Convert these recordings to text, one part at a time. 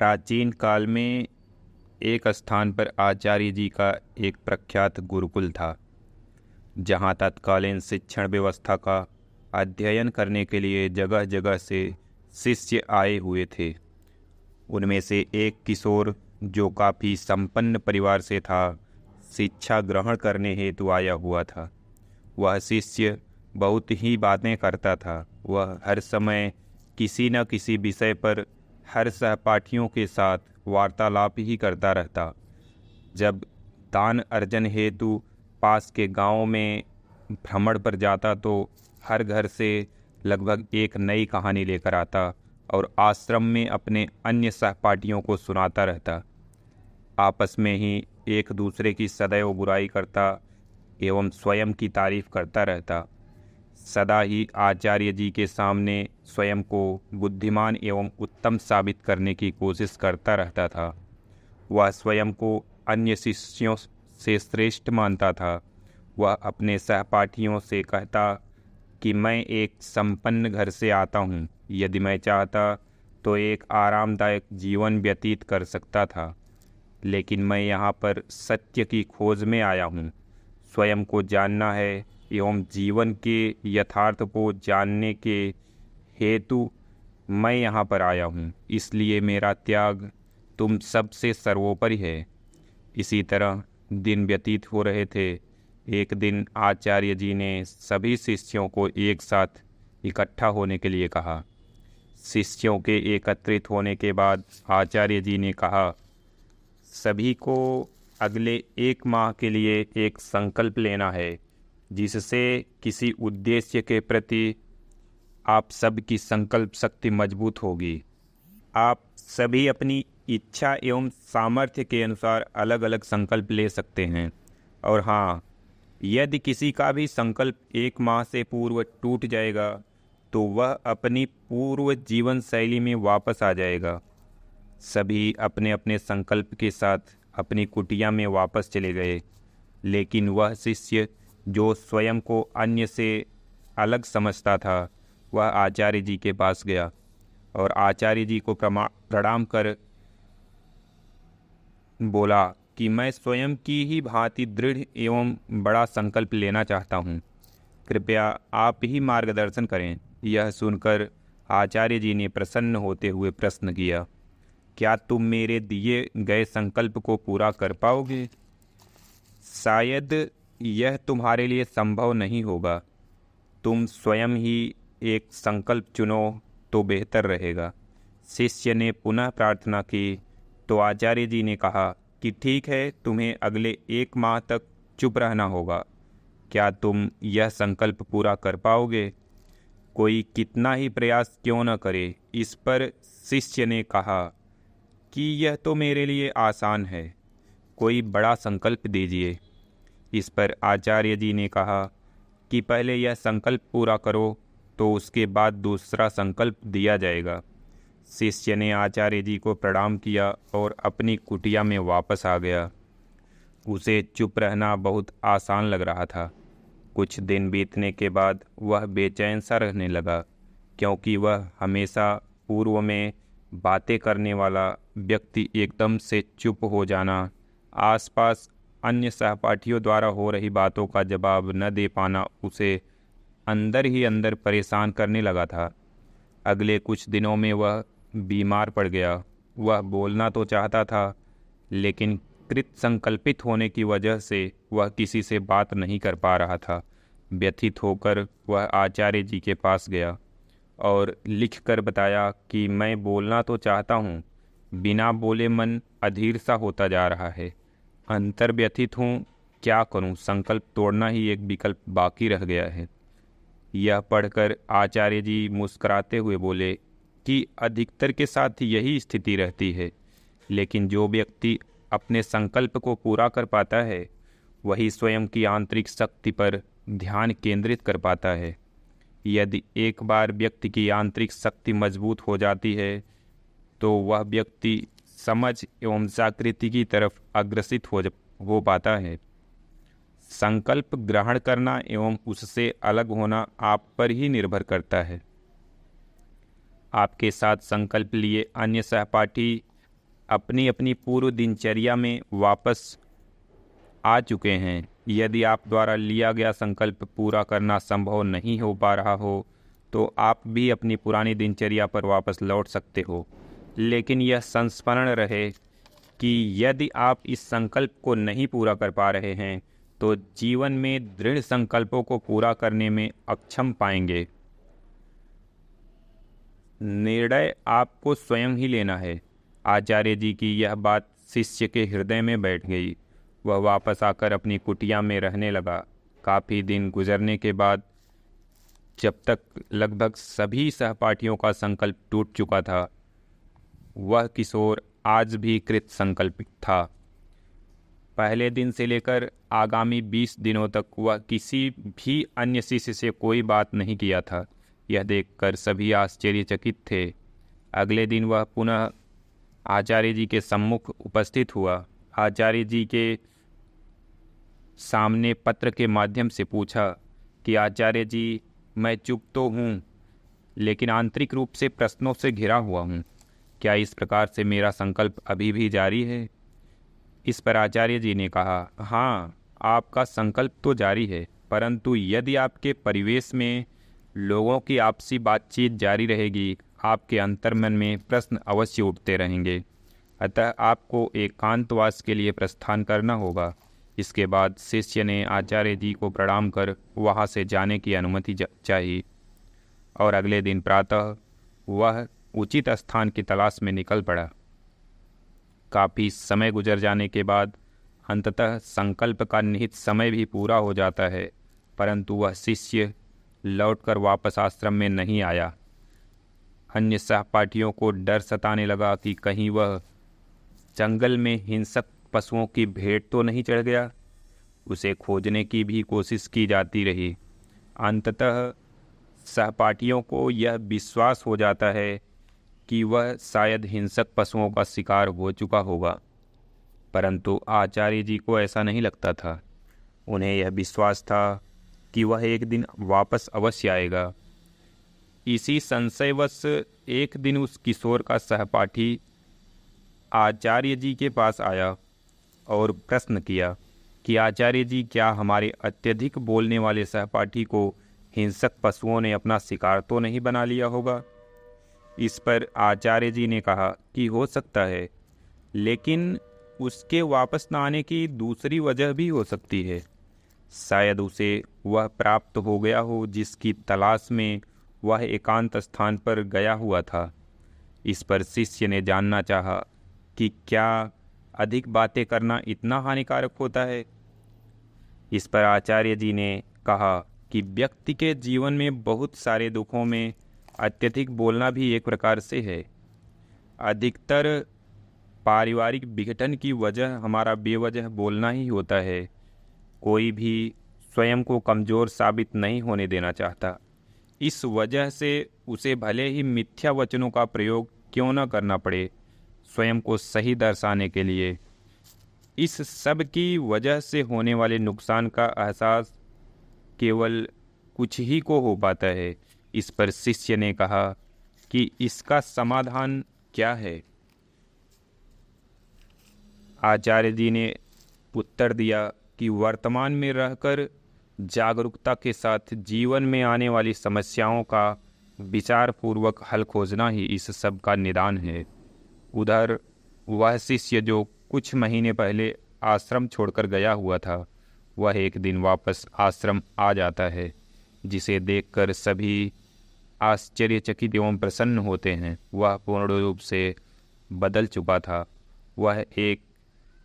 प्राचीन काल में एक स्थान पर आचार्य जी का एक प्रख्यात गुरुकुल था, जहाँ तत्कालीन शिक्षण व्यवस्था का अध्ययन करने के लिए जगह जगह से शिष्य आए हुए थे। उनमें से एक किशोर, जो काफ़ी संपन्न परिवार से था, शिक्षा ग्रहण करने हेतु आया हुआ था। वह शिष्य बहुत ही बातें करता था। वह हर समय किसी न किसी विषय पर हर सहपाठियों के साथ वार्तालाप ही करता रहता। जब दान अर्जन हेतु पास के गांव में भ्रमण पर जाता तो हर घर से लगभग एक नई कहानी लेकर आता और आश्रम में अपने अन्य सहपाठियों को सुनाता रहता। आपस में ही एक दूसरे की सदैव बुराई करता एवं स्वयं की तारीफ करता रहता। सदा ही आचार्य जी के सामने स्वयं को बुद्धिमान एवं उत्तम साबित करने की कोशिश करता रहता था। वह स्वयं को अन्य शिष्यों से श्रेष्ठ मानता था। वह अपने सहपाठियों से कहता कि मैं एक संपन्न घर से आता हूँ। यदि मैं चाहता तो एक आरामदायक जीवन व्यतीत कर सकता था, लेकिन मैं यहाँ पर सत्य की खोज में आया हूँ। स्वयं को जानना है एवं जीवन के यथार्थ को जानने के हेतु मैं यहाँ पर आया हूँ, इसलिए मेरा त्याग तुम सबसे सर्वोपरि है। इसी तरह दिन व्यतीत हो रहे थे। एक दिन आचार्य जी ने सभी शिष्यों को एक साथ इकट्ठा होने के लिए कहा। शिष्यों के एकत्रित होने के बाद आचार्य जी ने कहा, सभी को अगले 1 माह के लिए एक संकल्प लेना है, जिससे किसी उद्देश्य के प्रति आप सबकी संकल्प शक्ति मजबूत होगी। आप सभी अपनी इच्छा एवं सामर्थ्य के अनुसार अलग अलग संकल्प ले सकते हैं। और हाँ, यदि किसी का भी संकल्प 1 माह से पूर्व टूट जाएगा तो वह अपनी पूर्व जीवन शैली में वापस आ जाएगा। सभी अपने अपने संकल्प के साथ अपनी कुटिया में वापस चले गए, लेकिन वह शिष्य जो स्वयं को अन्य से अलग समझता था, वह आचार्य जी के पास गया और आचार्य जी को प्रणाम कर बोला कि मैं स्वयं की ही भांति दृढ़ एवं बड़ा संकल्प लेना चाहता हूँ। कृपया आप ही मार्गदर्शन करें। यह सुनकर आचार्य जी ने प्रसन्न होते हुए प्रश्न किया, क्या तुम मेरे दिए गए संकल्प को पूरा कर पाओगे? शायद यह तुम्हारे लिए संभव नहीं होगा। तुम स्वयं ही एक संकल्प चुनो तो बेहतर रहेगा। शिष्य ने पुनः प्रार्थना की तो आचार्य जी ने कहा कि ठीक है, तुम्हें अगले 1 माह तक चुप रहना होगा। क्या तुम यह संकल्प पूरा कर पाओगे? कोई कितना ही प्रयास क्यों न करे। इस पर शिष्य ने कहा कि यह तो मेरे लिए आसान है, कोई बड़ा संकल्प दीजिए। इस पर आचार्य जी ने कहा कि पहले यह संकल्प पूरा करो, तो उसके बाद दूसरा संकल्प दिया जाएगा। शिष्य ने आचार्य जी को प्रणाम किया और अपनी कुटिया में वापस आ गया। उसे चुप रहना बहुत आसान लग रहा था। कुछ दिन बीतने के बाद वह बेचैन सा रहने लगा, क्योंकि वह हमेशा पूर्व में बातें करने वाला व्यक्ति एकदम से चुप हो जाना, आसपास अन्य सहपाठियों द्वारा हो रही बातों का जवाब न दे पाना उसे अंदर ही अंदर परेशान करने लगा था। अगले कुछ दिनों में वह बीमार पड़ गया। वह बोलना तो चाहता था, लेकिन कृत संकल्पित होने की वजह से वह किसी से बात नहीं कर पा रहा था। व्यथित होकर वह आचार्य जी के पास गया और लिखकर बताया कि मैं बोलना तो चाहता हूँ, बिना बोले मन अधीर सा होता जा रहा है। अंतर व्यथित हूँ, क्या करूँ? संकल्प तोड़ना ही एक विकल्प बाकी रह गया है। यह पढ़कर आचार्य जी मुस्कुराते हुए बोले कि अधिकतर के साथ यही स्थिति रहती है, लेकिन जो व्यक्ति अपने संकल्प को पूरा कर पाता है, वही स्वयं की आंतरिक शक्ति पर ध्यान केंद्रित कर पाता है। यदि एक बार व्यक्ति की आंतरिक शक्ति मजबूत हो जाती है, तो वह व्यक्ति समझ एवं जागृति की तरफ अग्रसित हो पाता है। संकल्प ग्रहण करना एवं उससे अलग होना आप पर ही निर्भर करता है। आपके साथ संकल्प लिए अन्य सहपाठी अपनी अपनी पूर्व दिनचर्या में वापस आ चुके हैं। यदि आप द्वारा लिया गया संकल्प पूरा करना संभव नहीं हो पा रहा हो तो आप भी अपनी पुरानी दिनचर्या पर वापस लौट सकते हो, लेकिन यह संस्मरण रहे कि यदि आप इस संकल्प को नहीं पूरा कर पा रहे हैं तो जीवन में दृढ़ संकल्पों को पूरा करने में अक्षम पाएंगे। निर्णय आपको स्वयं ही लेना है। आचार्य जी की यह बात शिष्य के हृदय में बैठ गई। वह वापस आकर अपनी कुटिया में रहने लगा। काफ़ी दिन गुजरने के बाद, जब तक लगभग सभी सहपाठियों का संकल्प टूट चुका था, वह किशोर आज भी कृत संकल्पित था। पहले दिन से लेकर आगामी 20 दिनों तक वह किसी भी अन्य शिष्य से कोई बात नहीं किया था। यह देखकर सभी आश्चर्यचकित थे। अगले दिन वह पुनः आचार्य जी के सम्मुख उपस्थित हुआ। आचार्य जी के सामने पत्र के माध्यम से पूछा कि आचार्य जी, मैं चुप तो हूँ, लेकिन आंतरिक रूप से प्रश्नों से घिरा हुआ हूँ। क्या इस प्रकार से मेरा संकल्प अभी भी जारी है? इस पर आचार्य जी ने कहा, हाँ, आपका संकल्प तो जारी है, परंतु यदि आपके परिवेश में लोगों की आपसी बातचीत जारी रहेगी, आपके अंतर्मन में प्रश्न अवश्य उठते रहेंगे। अतः आपको एकांतवास के लिए प्रस्थान करना होगा। इसके बाद शिष्य ने आचार्य जी को प्रणाम कर वहाँ से जाने की अनुमति चाहिए और अगले दिन प्रातः वह उचित स्थान की तलाश में निकल पड़ा। काफ़ी समय गुजर जाने के बाद अंततः संकल्प का निहित समय भी पूरा हो जाता है, परंतु वह शिष्य लौटकर वापस आश्रम में नहीं आया। अन्य सहपाठियों को डर सताने लगा कि कहीं वह जंगल में हिंसक पशुओं की भेंट तो नहीं चढ़ गया। उसे खोजने की भी कोशिश की जाती रही। अंततः सहपाठियों को यह विश्वास हो जाता है कि वह शायद हिंसक पशुओं का शिकार हो चुका होगा, परंतु आचार्य जी को ऐसा नहीं लगता था। उन्हें यह विश्वास था कि वह एक दिन वापस अवश्य आएगा। इसी संशयवश एक दिन उस किशोर का सहपाठी आचार्य जी के पास आया और प्रश्न किया कि आचार्य जी, क्या हमारे अत्यधिक बोलने वाले सहपाठी को हिंसक पशुओं ने अपना शिकार तो नहीं बना लिया होगा? इस पर आचार्य जी ने कहा कि हो सकता है, लेकिन उसके वापस न आने की दूसरी वजह भी हो सकती है। शायद उसे वह प्राप्त हो गया हो जिसकी तलाश में वह एकांत स्थान पर गया हुआ था। इस पर शिष्य ने जानना चाहा कि क्या अधिक बातें करना इतना हानिकारक होता है? इस पर आचार्य जी ने कहा कि व्यक्ति के जीवन में बहुत सारे दुखों में अत्यधिक बोलना भी एक प्रकार से है। अधिकतर पारिवारिक विघटन की वजह हमारा बेवजह बोलना ही होता है। कोई भी स्वयं को कमज़ोर साबित नहीं होने देना चाहता। इस वजह से उसे भले ही मिथ्या वचनों का प्रयोग क्यों न करना पड़े, स्वयं को सही दर्शाने के लिए। इस सब की वजह से होने वाले नुकसान का एहसास केवल कुछ ही को हो पाता है। इस पर शिष्य ने कहा कि इसका समाधान क्या है? आचार्य जी ने उत्तर दिया कि वर्तमान में रहकर जागरूकता के साथ जीवन में आने वाली समस्याओं का विचारपूर्वक हल खोजना ही इस सब का निदान है। उधर वह शिष्य जो कुछ महीने पहले आश्रम छोड़कर गया हुआ था, वह एक दिन वापस आश्रम आ जाता है, जिसे देखकर सभी आश्चर्यचकित एवं प्रसन्न होते हैं। वह पूर्ण रूप से बदल चुका था। वह एक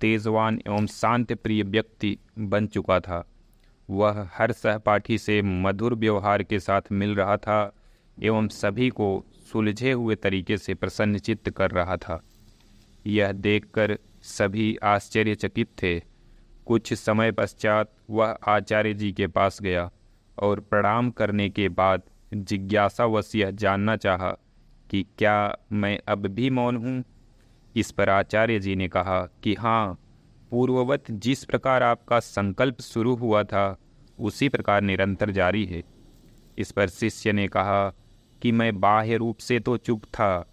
तेजवान एवं शांत प्रिय व्यक्ति बन चुका था। वह हर सहपाठी से मधुर व्यवहार के साथ मिल रहा था एवं सभी को सुलझे हुए तरीके से प्रसन्नचित्त कर रहा था। यह देखकर सभी आश्चर्यचकित थे। कुछ समय पश्चात वह आचार्य जी के पास गया और प्रणाम करने के बाद जिज्ञासावश यह जानना चाहा कि क्या मैं अब भी मौन हूँ? इस पर आचार्य जी ने कहा कि हाँ, पूर्ववत जिस प्रकार आपका संकल्प शुरू हुआ था उसी प्रकार निरंतर जारी है। इस पर शिष्य ने कहा कि मैं बाह्य रूप से तो चुप था,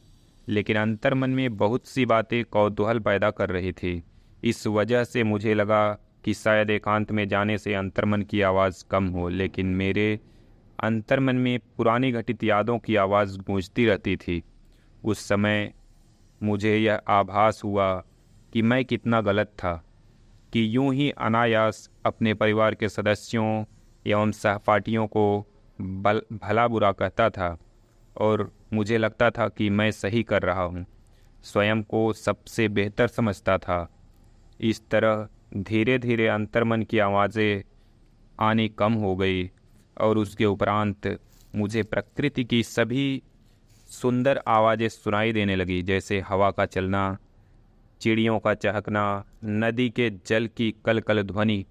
लेकिन अंतर्मन में बहुत सी बातें कौतूहल पैदा कर रही थी। इस वजह से मुझे लगा कि शायद एकांत में जाने से अंतर्मन की आवाज़ कम हो, लेकिन मेरे अंतर्मन में पुरानी घटित यादों की आवाज़ गूंजती रहती थी। उस समय मुझे यह आभास हुआ कि मैं कितना गलत था कि यूं ही अनायास अपने परिवार के सदस्यों एवं सहपाठियों को भला बुरा कहता था और मुझे लगता था कि मैं सही कर रहा हूँ, स्वयं को सबसे बेहतर समझता था। इस तरह धीरे धीरे अंतर्मन की आवाज़ें आनी कम हो गई और उसके उपरांत मुझे प्रकृति की सभी सुंदर आवाज़ें सुनाई देने लगी, जैसे हवा का चलना, चिड़ियों का चहकना, नदी के जल की कलकल ध्वनि।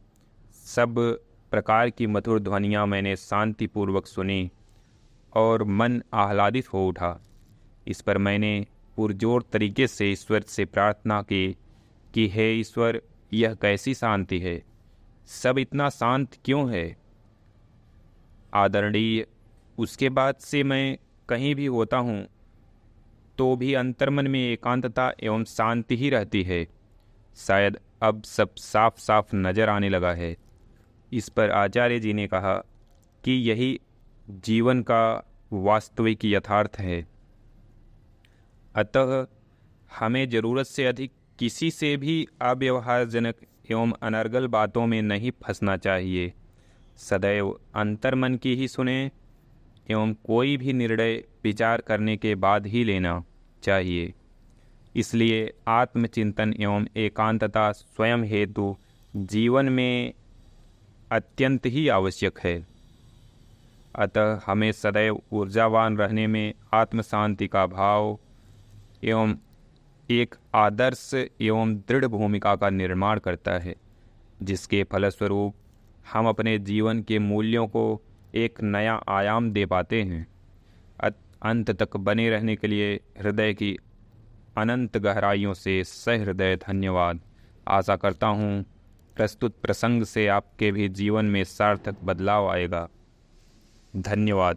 सब प्रकार की मधुर ध्वनियाँ मैंने शांतिपूर्वक सुनी और मन आह्लादित हो उठा। इस पर मैंने पुरजोर तरीके से ईश्वर से प्रार्थना की कि हे ईश्वर, यह कैसी शांति है, सब इतना शांत क्यों है आदरणीय। उसके बाद से मैं कहीं भी होता हूँ तो भी अंतर्मन में एकांतता एवं शांति ही रहती है। शायद अब सब साफ साफ नजर आने लगा है। इस पर आचार्य जी ने कहा कि यही जीवन का वास्तविक यथार्थ है। अतः हमें ज़रूरत से अधिक किसी से भी अव्यवहारजनक एवं अनर्गल बातों में नहीं फंसना चाहिए। सदैव अंतर्मन की ही सुने एवं कोई भी निर्णय विचार करने के बाद ही लेना चाहिए। इसलिए आत्मचिंतन एवं एकांतता स्वयं हेतु जीवन में अत्यंत ही आवश्यक है। अतः हमें सदैव ऊर्जावान रहने में आत्म शांति का भाव एवं एक आदर्श एवं दृढ़ भूमिका का निर्माण करता है, जिसके फलस्वरूप हम अपने जीवन के मूल्यों को एक नया आयाम दे पाते हैं। अंत तक बने रहने के लिए हृदय की अनंत गहराइयों से सहृदय धन्यवाद। आशा करता हूँ प्रस्तुत प्रसंग से आपके भी जीवन में सार्थक बदलाव आएगा। धन्यवाद।